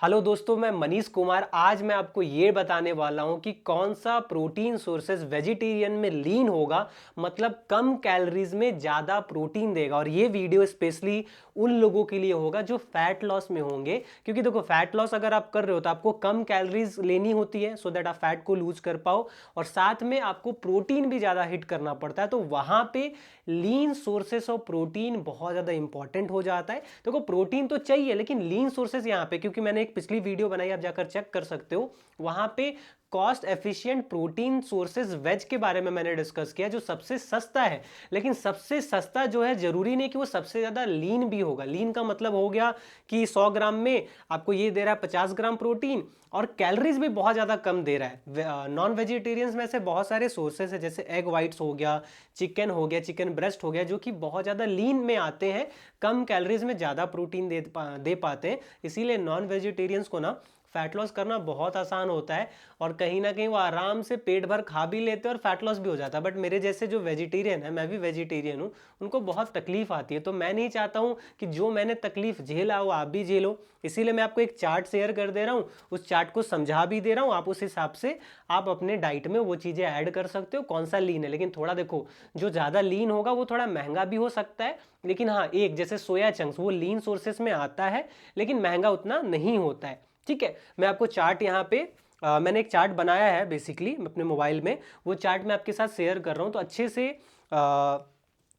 Hello दोस्तों, मैं मनीष कुमार। आज मैं आपको ये बताने वाला हूँ कि कौन सा प्रोटीन सोर्सेज वेजिटेरियन में लीन होगा, मतलब कम कैलोरीज में ज़्यादा प्रोटीन देगा। और ये वीडियो स्पेशली उन लोगों के लिए होगा जो फैट लॉस में होंगे, क्योंकि देखो फैट लॉस अगर आप कर रहे हो तो आपको कम कैलोरीज लेनी होती है सो दैट आप फैट को लूज कर पाओ, और साथ में आपको प्रोटीन भी ज़्यादा हिट करना पड़ता है। तो वहाँ पे लीन सोर्सेस ऑफ प्रोटीन बहुत ज़्यादा इंपॉर्टेंट हो जाता है। देखो प्रोटीन तो चाहिए, लेकिन लीन सोर्सेस यहाँ पे, क्योंकि मैंने एक पिछली वीडियो बनाई, आप जाकर चेक कर सकते हो, वहां पे cost efficient protein sources veg के बारे में मैंने डिस्कस किया, जो सबसे सस्ता है। लेकिन सबसे सस्ता जो है जरूरी नहीं कि वो सबसे ज्यादा लीन भी होगा। लीन का मतलब हो गया कि 100 ग्राम में आपको ये दे रहा है 50 ग्राम प्रोटीन, और कैलोरीज भी बहुत ज़्यादा कम दे रहा है। नॉन वेजिटेरियंस में से बहुत सारे सोर्सेस है, जैसे एग वाइट्स हो गया, चिकन हो गया, चिकन ब्रेस्ट हो गया, जो कि बहुत ज़्यादा लीन में आते हैं, कम कैलोरीज में ज़्यादा प्रोटीन दे पाते हैं। इसीलिए नॉन वेजिटेरियंस को ना फैट लॉस करना बहुत आसान होता है, और कहीं ना कहीं वो आराम से पेट भर खा भी लेते हैं और फैट लॉस भी हो जाता है। बट मेरे जैसे जो वेजिटेरियन है, मैं भी वेजिटेरियन हूँ, उनको बहुत तकलीफ आती है। तो मैं नहीं चाहता हूँ कि जो मैंने तकलीफ झेला हो आप भी झेलो। इसीलिए मैं आपको एक चार्ट शेयर कर दे रहा हूँ, उस चार्ट को समझा भी दे रहा हूँ। आप उस हिसाब से आप अपने डाइट में वो चीज़ें ऐड कर सकते हो, कौन सा लीन है। लेकिन थोड़ा देखो, जो ज़्यादा लीन होगा वो थोड़ा महंगा भी हो सकता है। लेकिन हाँ, एक जैसे सोया चंक्स, वो लीन सोर्सेस में आता है लेकिन महंगा उतना नहीं होता है। ठीक है, मैं आपको चार्ट यहाँ पे मैंने एक चार्ट बनाया है बेसिकली अपने मोबाइल में, वो चार्ट मैं आपके साथ शेयर कर रहा हूँ। तो अच्छे से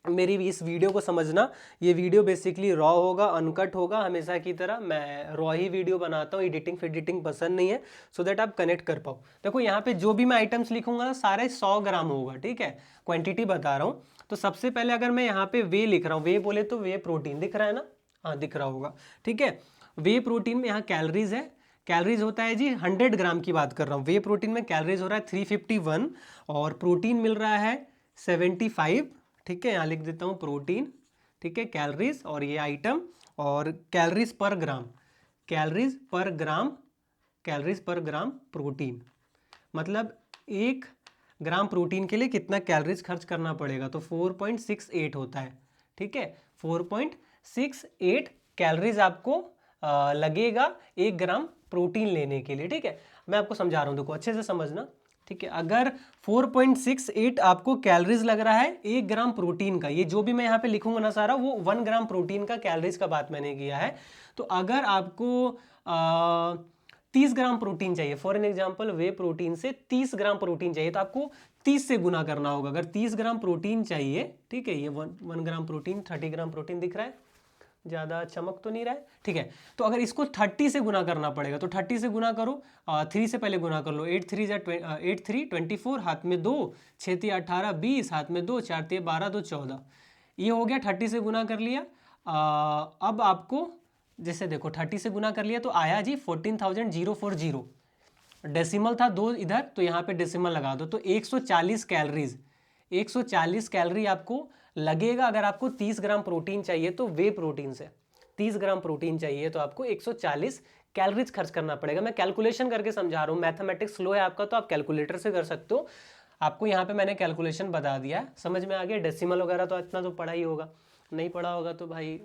मेरी भी इस वीडियो को समझना। ये वीडियो बेसिकली रॉ होगा, अनकट होगा, हमेशा की तरह मैं रॉ ही वीडियो बनाता हूँ, एडिटिंग फिडिटिंग पसंद नहीं है, सो दैट आप कनेक्ट कर पाओ। देखो यहाँ पे जो भी मैं आइटम्स लिखूंगा ना, सारे 100 ग्राम होगा। ठीक है, क्वांटिटी बता रहा हूँ। तो सबसे पहले अगर मैं यहाँ पे वे लिख रहा हूँ, वे बोले तो वे प्रोटीन दिख रहा है ना, हाँ दिख रहा होगा। ठीक है, वे प्रोटीन में यहाँ कैलोरीज है। कैलोरीज होता है जी 100 ग्राम की बात कर रहा हूँ। वे प्रोटीन में कैलोरीज हो रहा है 351, और प्रोटीन मिल रहा है 75। ठीक है, यहाँ लिख देता हूँ प्रोटीन। ठीक है, कैलोरीज और ये आइटम, और कैलोरीज पर ग्राम, कैलोरीज पर ग्राम, कैलोरीज पर ग्राम प्रोटीन, मतलब 1 ग्राम प्रोटीन के लिए कितना कैलोरीज खर्च करना पड़ेगा, तो 4.68 होता है। ठीक है, 4.68 कैलोरीज आपको लगेगा 1 ग्राम प्रोटीन लेने के लिए। ठीक है, मैं आपको समझा रहा हूँ, देखो अच्छे से समझना। ठीक है, अगर 4.68 आपको कैलोरीज लग रहा है 1 ग्राम प्रोटीन का, ये जो भी मैं यहाँ पे लिखूंगा ना सारा, वो 1 ग्राम प्रोटीन का कैलोरीज का बात मैंने किया है। तो अगर आपको 30 ग्राम प्रोटीन चाहिए, for an example way protein से 30 ग्राम प्रोटीन चाहिए, तो आपको 30 से गुना करना होगा। अगर 30 ग्राम प्रोटीन चाहिए, ठीक है, ये 1 ग्राम प्रोटीन, 30 ग्राम प्रोटीन दिख रहा है, ज़्यादा चमक तो नहीं रहा है। ठीक है, तो अगर इसको 30 से गुना करना पड़ेगा, तो 30 से गुना करो, 3 से पहले गुना कर लो, 8 3 24, हाथ में 2, 6 3 18 20, हाथ में 2, 4 3 12, 2 14, ये हो गया। 30 से गुना कर लिया। अब आपको जैसे देखो 30 से गुना कर लिया तो आया जी 14,040। डेसिमल था 2 इधर, तो यहाँ पे डेसिमल लगा दो, तो 140 कैलोरीज, 140 कैलोरी आपको लगेगा। अगर आपको 30 ग्राम प्रोटीन चाहिए तो वे प्रोटीन से 30 ग्राम प्रोटीन चाहिए तो आपको 140 कैलोरीज खर्च करना पड़ेगा। मैं कैलकुलेशन करके समझा रहा हूँ, मैथमेटिक्स स्लो है आपका तो आप कैलकुलेटर से कर सकते हो। आपको यहाँ पे मैंने कैलकुलेशन बता दिया है, समझ में आ गया। डेसिमल वगैरह तो इतना तो पढ़ा ही होगा, नहीं पढ़ा होगा तो भाई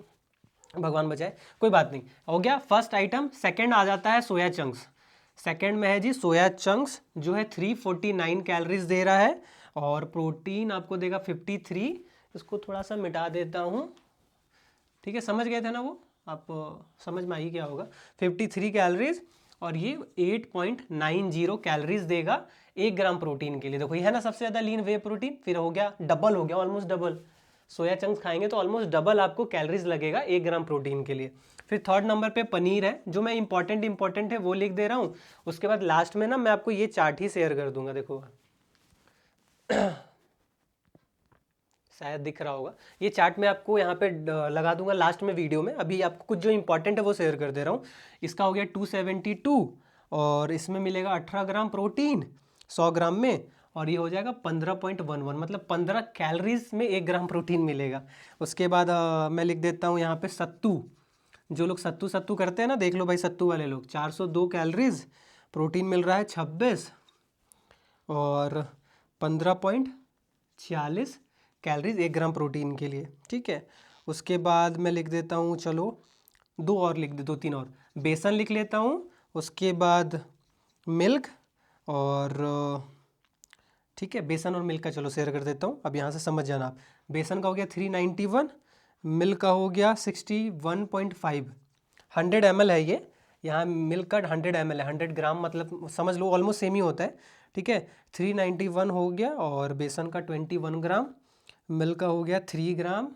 भगवान बचाए, कोई बात नहीं। हो गया फर्स्ट आइटम। सेकंड आ जाता है सोया चंक्स। सेकंड में है जी सोया चंक्स, जो है 349 कैलोरीज दे रहा है, और प्रोटीन आपको देगा 53। इसको थोड़ा सा मिटा देता हूँ। ठीक है, समझ गए थे ना वो, आप समझ में आई क्या होगा। 53 कैलोरीज, और ये 8.90 कैलोरीज देगा 1 ग्राम प्रोटीन के लिए। देखो ये है ना सबसे ज़्यादा लीन वे प्रोटीन, फिर हो गया डबल, हो गया ऑलमोस्ट डबल। सोया चंक्स खाएंगे तो ऑलमोस्ट डबल आपको कैलोरीज लगेगा 1 ग्राम प्रोटीन के लिए। फिर थर्ड नंबर पे पनीर है, जो मैं इंपॉर्टेंट है वो लिख दे रहा हूँ। उसके बाद लास्ट में ना मैं आपको ये चार्ट ही शेयर कर दूंगा, देखो शायद दिख रहा होगा। ये चार्ट मैं आपको यहाँ पे लगा दूंगा लास्ट में वीडियो में। अभी आपको कुछ जो इंपॉर्टेंट है वो शेयर कर दे रहा हूँ। इसका हो गया 272, और इसमें मिलेगा 18 ग्राम प्रोटीन 100 ग्राम में, और ये हो जाएगा 15.11, मतलब 15 कैलोरीज में 1 ग्राम प्रोटीन मिलेगा। उसके बाद मैं लिख देता हूँ यहाँ पे सत्तू। जो लोग सत्तू सत्तू करते हैं ना, देख लो भाई सत्तू वाले लोग, 402 कैलोरीज, प्रोटीन मिल रहा है 26, और 15.46 कैलोरीज 1 ग्राम प्रोटीन के लिए। ठीक है, उसके बाद मैं लिख देता हूँ, चलो दो और लिख दे, 2 3 और। बेसन लिख लेता हूँ, उसके बाद मिल्क और ठीक है, बेसन और मिल्क का चलो शेयर कर देता हूँ। अब यहाँ से समझ जाना आप, बेसन का हो गया 391, मिल्क का हो गया 61.5, 100 ml है ये, यहाँ मिल्क का 100 ml है, 100 ग्राम मतलब समझ लो ऑलमोस्ट सेम ही होता है। ठीक है, 391 हो गया और बेसन का 21 ग्राम, मिल्क का हो गया 3 ग्राम।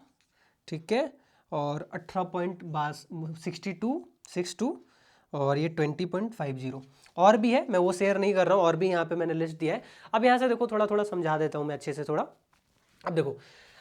ठीक है, और 18.62 और ये 20.50 और भी है, मैं वो शेयर नहीं कर रहा हूँ, और भी यहाँ पे मैंने लिस्ट दिया है। अब यहाँ से देखो थोड़ा थोड़ा समझा देता हूँ मैं अच्छे से थोड़ा। अब देखो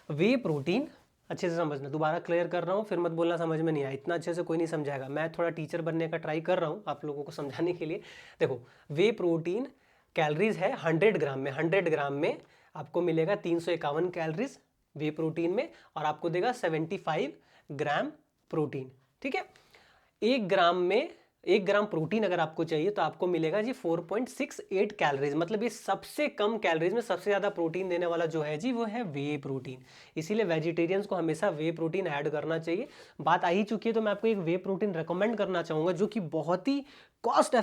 वे प्रोटीन अच्छे से समझना, दोबारा क्लियर कर रहा हूँ, फिर मत बोलना समझ में नहीं आया, इतना अच्छे से कोई नहीं समझाएगा, मैं थोड़ा टीचर बनने का ट्राई कर रहा हूँ आप लोगों को समझाने के लिए। देखो वे प्रोटीन कैलोरीज है 100 ग्राम में, 100 ग्राम में आपको मिलेगा 351 कैलोरीज वे प्रोटीन में, और आपको देगा 75 ग्राम प्रोटीन। ठीक है, 1 ग्राम प्रोटीन अगर आपको चाहिए तो आपको मिलेगा जी 4.68 कैलोरीज, मतलब ये सबसे कम कैलोरीज में सबसे ज़्यादा प्रोटीन देने वाला जो है जी वो है वे प्रोटीन। इसीलिए वेजिटेरियंस को हमेशा वे प्रोटीन ऐड करना चाहिए। बात आ ही चुकी है तो मैं आपको एक वे प्रोटीन रेकमेंड करना चाहूँगा जो कि बहुत ही कॉस्ट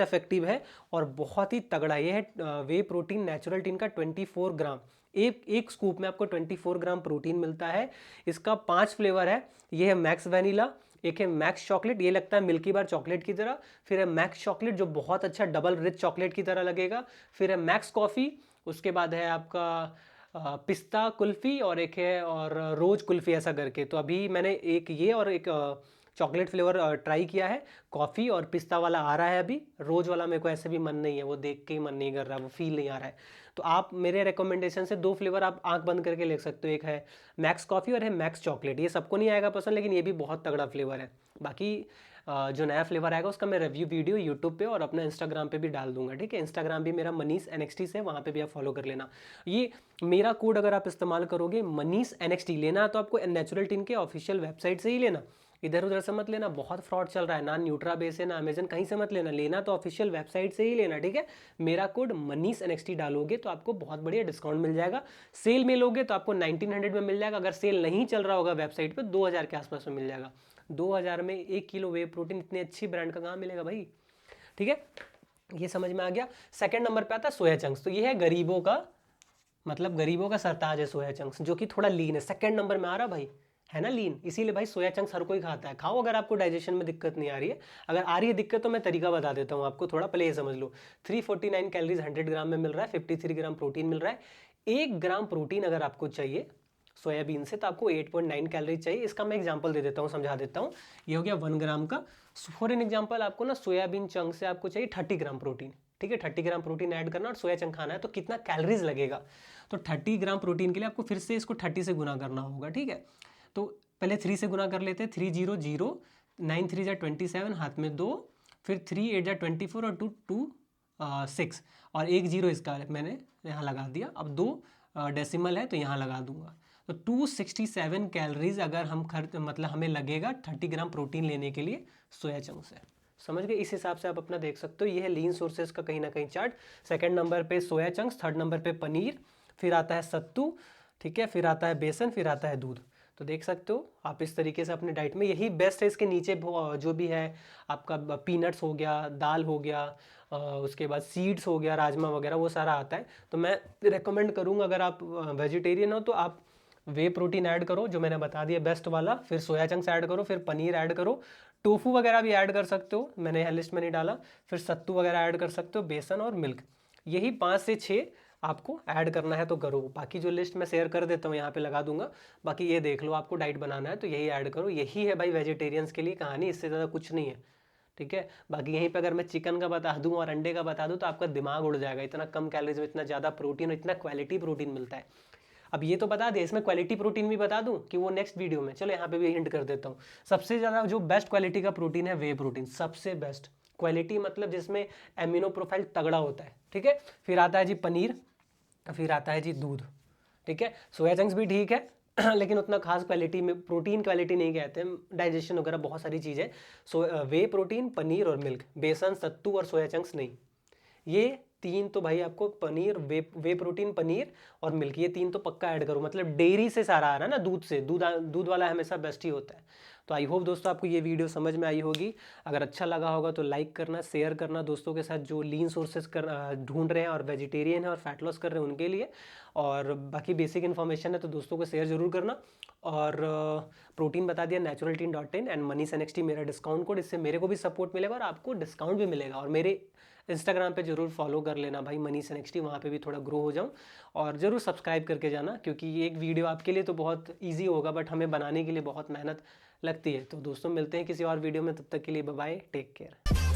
इफेक्टिव है और बहुत ही तगड़ा। ये है वे प्रोटीन नेचुरल टीन का 24 ग्राम, एक स्कूप में आपको 24 ग्राम प्रोटीन मिलता है। इसका 5 फ्लेवर है, ये है मैक्स वैनिला, एक है मैक्स चॉकलेट, ये लगता है मिल्की बार चॉकलेट की तरह, फिर है मैक्स चॉकलेट जो बहुत अच्छा डबल रिच चॉकलेट की तरह लगेगा, फिर है मैक्स कॉफ़ी, उसके बाद है आपका पिस्ता कुल्फ़ी, और एक है और रोज़ कुल्फ़ी ऐसा करके। तो अभी मैंने एक ये और एक चॉकलेट फ्लेवर ट्राई किया है, कॉफ़ी और पिस्ता वाला आ रहा है अभी, रोज़ वाला मेरे को ऐसे भी मन नहीं है, वो देख के ही मन नहीं कर रहा, वो फील नहीं आ रहा है। तो आप मेरे रिकमेंडेशन से 2 फ्लेवर आप आंख बंद करके ले सकते हो, एक है मैक्स कॉफ़ी और है मैक्स चॉकलेट। ये सबको नहीं आएगा पसंद, लेकिन ये भी बहुत तगड़ा फ्लेवर है। बाकी जो नया फ्लेवर आएगा उसका मैं रिव्यू वीडियो यूट्यूब पे और अपना इंस्टाग्राम पे भी डाल दूंगा। ठीक है, इंस्टाग्राम भी मेरा मनीष NXT से, वहाँ पे भी आप फॉलो कर लेना। ये मेरा कोड अगर आप इस्तेमाल करोगे मनीष NXT, लेना तो आपको नेचुरल टीन के ऑफिशियल वेबसाइट से ही लेना, इधर उधर से मत लेना, बहुत फ्रॉड चल रहा है, ना न्यूट्रा बेस है ना अमेजन, कहीं से मत लेना, लेना तो ऑफिशियल वेबसाइट से ही लेना। ठीक है, मेरा कोड मनीष NXT डालोगे तो आपको बहुत बढ़िया डिस्काउंट मिल जाएगा। सेल में लोगे तो आपको 1900 में मिल जाएगा, अगर सेल नहीं चल रहा होगा वेबसाइट पर 2000 के आसपास में मिल जाएगा। 2000 में 1 किलो वे प्रोटीन इतनी अच्छी ब्रांड का कहाँ मिलेगा भाई। ठीक है, ये समझ में आ गया। सेकंड नंबर पे आता है सोया चंक्स, तो ये है गरीबों का, मतलब गरीबों का सरताज है सोया चंक्स, जो कि थोड़ा लीन है। सेकंड नंबर में आ रहा भाई, है ना लीन, इसीलिए भाई सोया चंक्स हर कोई खाता है। खाओ अगर आपको डाइजेशन में दिक्कत नहीं आ रही है, अगर आ रही है दिक्कत तो मैं तरीका बता देता हूँ आपको, थोड़ा पहले ये समझ लो। 349 कैलोरीज 100 ग्राम में मिल रहा है, 53 ग्राम प्रोटीन मिल रहा है। 1 ग्राम प्रोटीन अगर आपको चाहिए सोयाबीन से तो आपको 8.9 कैलोरीज चाहिए। इसका मैं एग्जांपल दे देता हूँ, समझा देता हूँ। ये हो गया 1 ग्राम का। फॉर एन एग्जांपल आपको ना सोयाबीन चंक से आपको चाहिए 30 ग्राम प्रोटीन। ठीक है, 30 ग्राम प्रोटीन ऐड करना और सोया चंक खाना है, तो कितना कैलोरीज लगेगा। तो 30 ग्राम प्रोटीन के लिए आपको फिर से इसको 30 से गुना करना होगा। ठीक है, तो पहले 3 से गुना कर लेते हैं, 300, 9 3 जा 27, हाथ में 2, फिर 3 8 जा 24 और 2 2 6 और 1 0 इसका मैंने यहाँ लगा दिया। अब 2 डेसिमल है तो यहाँ लगा दूंगा, तो 267 कैलोरीज अगर हम मतलब हमें लगेगा 30 ग्राम प्रोटीन लेने के लिए सोया चंक से। समझ गए, इस हिसाब से आप अपना देख सकते हो। ये है लीन सोर्सेज का कहीं ना कहीं चार्ट। सेकंड नंबर पे सोया चंक्स, थर्ड नंबर पे पनीर, फिर आता है सत्तू, ठीक है, फिर आता है बेसन, फिर आता है दूध। तो देख सकते हो आप इस तरीके से अपने डाइट में, यही बेस्ट है। इसके नीचे जो भी है आपका पीनट्स हो गया, दाल हो गया, उसके बाद सीड्स हो गया, राजमा वगैरह, वो सारा आता है। तो मैं रिकमेंड करूँगा अगर आप वेजिटेरियन हो तो आप वे प्रोटीन ऐड करो जो मैंने बता दिया बेस्ट वाला, फिर सोया चंक्स ऐड करो, फिर पनीर ऐड करो, टोफू वगैरह भी ऐड कर सकते हो, मैंने यहाँ लिस्ट में नहीं डाला, फिर सत्तू वगैरह ऐड कर सकते हो, बेसन और मिल्क। यही 5 से 6 आपको ऐड करना है तो करो। बाकी जो लिस्ट मैं शेयर कर देता हूँ यहाँ पे लगा दूंगा, बाकी ये देख लो, आपको डाइट बनाना है तो यही ऐड करो। यही है भाई वेजिटेरियंस के लिए कहानी, इससे ज़्यादा कुछ नहीं है। ठीक है, बाकी यहीं पे अगर मैं चिकन का बता दूं और अंडे का बता दूं तो आपका दिमाग उड़ जाएगा, इतना कम कैलोरीज में इतना ज़्यादा प्रोटीन और इतना क्वालिटी प्रोटीन मिलता है। अब ये तो बता दिया, इसमें क्वालिटी प्रोटीन भी बता दूं कि वो नेक्स्ट वीडियो में, चलो यहाँ पे भी हिंट कर देता हूँ। सबसे ज़्यादा जो बेस्ट क्वालिटी का प्रोटीन है वे प्रोटीन, सबसे बेस्ट क्वालिटी, मतलब जिसमें एमिनो प्रोफाइल तगड़ा होता है। ठीक है, फिर आता है जी पनीर, फिर आता है जी दूध। ठीक है, सोया चंक्स भी ठीक है लेकिन उतना खास क्वालिटी में, प्रोटीन क्वालिटी नहीं कहते हैं, डाइजेशन वगैरह बहुत सारी चीज़ें। सो वे प्रोटीन, पनीर और मिल्क, बेसन, सत्तू और सोया चंक्स नहीं। ये 3 तो भाई आपको पनीर, वे प्रोटीन, पनीर और मिल्क, ये 3 तो पक्का ऐड करो। मतलब डेयरी से सारा आ रहा है ना, दूध से, दूध वाला हमेशा बेस्ट ही होता है। तो आई होप दोस्तों आपको ये वीडियो समझ में आई होगी। अगर अच्छा लगा होगा तो लाइक करना, शेयर करना दोस्तों के साथ जो लीन सोर्सेज ढूंढ रहे हैं और वेजिटेरियन है और फैट लॉस कर रहे हैं उनके लिए। और बाकी बेसिक इन्फॉर्मेशन है तो दोस्तों को शेयर जरूर करना। और प्रोटीन बता दिया naturalteen.in एंड मनीष NXT मेरा डिस्काउंट कोड, इससे मेरे को भी सपोर्ट मिलेगा और आपको डिस्काउंट भी मिलेगा। और मेरे इंस्टाग्राम पे जरूर फॉलो कर लेना भाई मनीष NXT, वहाँ पे भी थोड़ा ग्रो हो जाऊँ। और ज़रूर सब्सक्राइब करके जाना क्योंकि ये एक वीडियो आपके लिए तो बहुत ईजी होगा बट हमें बनाने के लिए बहुत मेहनत लगती है। तो दोस्तों मिलते हैं किसी और वीडियो में, तब तक के लिए बाय बाय, टेक केयर।